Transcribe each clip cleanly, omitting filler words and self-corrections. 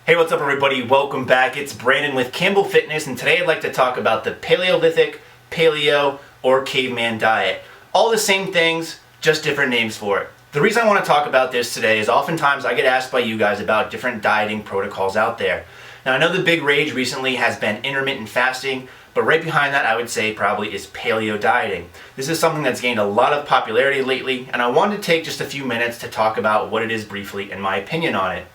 Hey, what's up everybody? Welcome back. It's Brandon with Campbell Fitness, and today I'd like to talk about the Paleolithic, Paleo, or caveman diet. All the same things, just different names for it. The reason I want to talk about this today is oftentimes I get asked by you guys about different dieting protocols out there. Now I know the big rage recently has been intermittent fasting, but right behind that I would say probably is paleo dieting. This is something that's gained a lot of popularity lately, and I wanted to take just a few minutes to talk about what it is briefly and my opinion on it.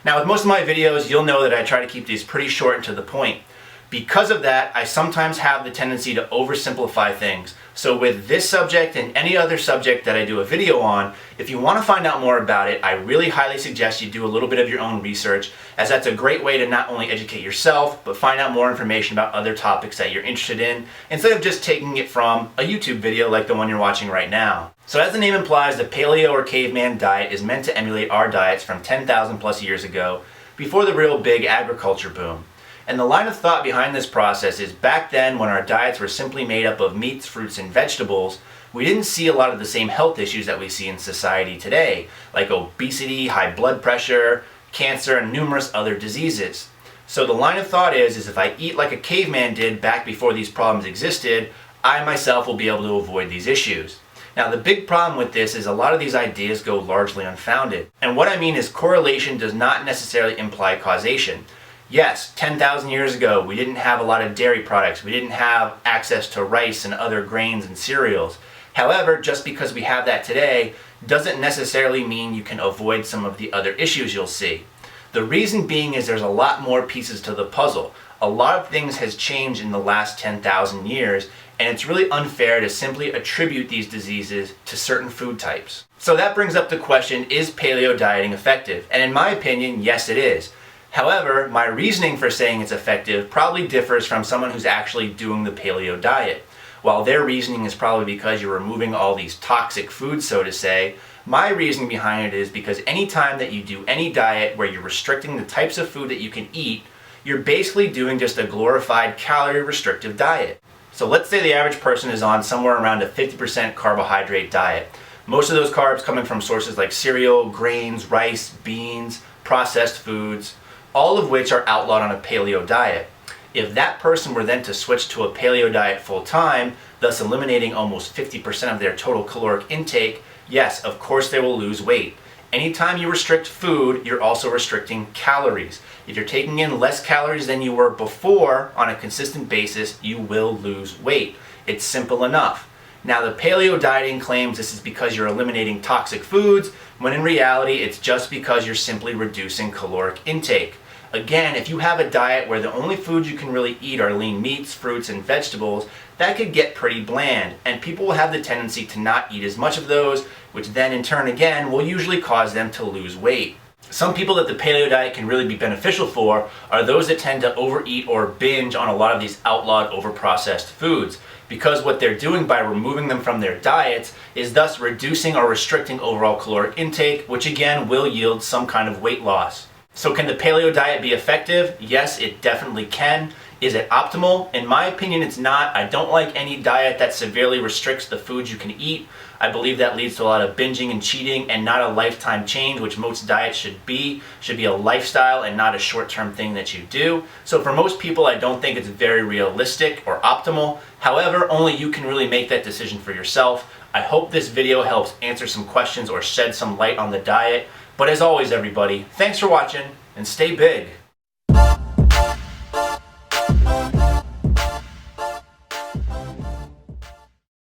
Now with most of my videos, you'll know that I try to keep these pretty short and to the point. Because of that, I sometimes have the tendency to oversimplify things. So with this subject and any other subject that I do a video on, if you want to find out more about it, I really highly suggest you do a little bit of your own research, as that's a great way to not only educate yourself, but find out more information about other topics that you're interested in, instead of just taking it from a YouTube video like the one you're watching right now. So as the name implies, the paleo or caveman diet is meant to emulate our diets from 10,000 plus years ago, before the real big agriculture boom. And the line of thought behind this process is back then, when our diets were simply made up of meats, fruits, and vegetables, we didn't see a lot of the same health issues that we see in society today, like obesity, high blood pressure, cancer, and numerous other diseases. So the line of thought is if I eat like a caveman did back before these problems existed, I myself will be able to avoid these issues. Now the big problem with this is a lot of these ideas go largely unfounded. And what I mean is correlation does not necessarily imply causation. Yes, 10,000 years ago we didn't have a lot of dairy products, we didn't have access to rice and other grains and cereals. However, just because we have that today doesn't necessarily mean you can avoid some of the other issues you'll see. The reason being is there's a lot more pieces to the puzzle. A lot of things has changed in the last 10,000 years, and it's really unfair to simply attribute these diseases to certain food types. So that brings up the question, is paleo dieting effective? And in my opinion, yes it is. However, my reasoning for saying it's effective probably differs from someone who's actually doing the paleo diet. While their reasoning is probably because you're removing all these toxic foods, so to say, my reasoning behind it is because anytime that you do any diet where you're restricting the types of food that you can eat, you're basically doing just a glorified calorie restrictive diet. So let's say the average person is on somewhere around a 50% carbohydrate diet. Most of those carbs coming from sources like cereal, grains, rice, beans, processed foods, all of which are outlawed on a paleo diet. If that person were then to switch to a paleo diet full time, thus eliminating almost 50% of their total caloric intake, yes, of course they will lose weight. Anytime you restrict food, you're also restricting calories. If you're taking in less calories than you were before on a consistent basis, you will lose weight. It's simple enough. Now the paleo dieting claims this is because you're eliminating toxic foods, when in reality it's just because you're simply reducing caloric intake. Again, if you have a diet where the only foods you can really eat are lean meats, fruits, and vegetables, that could get pretty bland, and people will have the tendency to not eat as much of those, which then in turn again will usually cause them to lose weight. Some people that the paleo diet can really be beneficial for are those that tend to overeat or binge on a lot of these outlawed overprocessed foods, because what they're doing by removing them from their diets is thus reducing or restricting overall caloric intake, which again will yield some kind of weight loss. So can the paleo diet be effective? Yes, it definitely can. Is it optimal? In my opinion, it's not. I don't like any diet that severely restricts the foods you can eat. I believe that leads to a lot of binging and cheating and not a lifetime change, which most diets should be. Should be a lifestyle and not a short-term thing that you do. So for most people, I don't think it's very realistic or optimal. However, only you can really make that decision for yourself. I hope this video helps answer some questions or shed some light on the diet. But as always everybody, thanks for watching and stay big.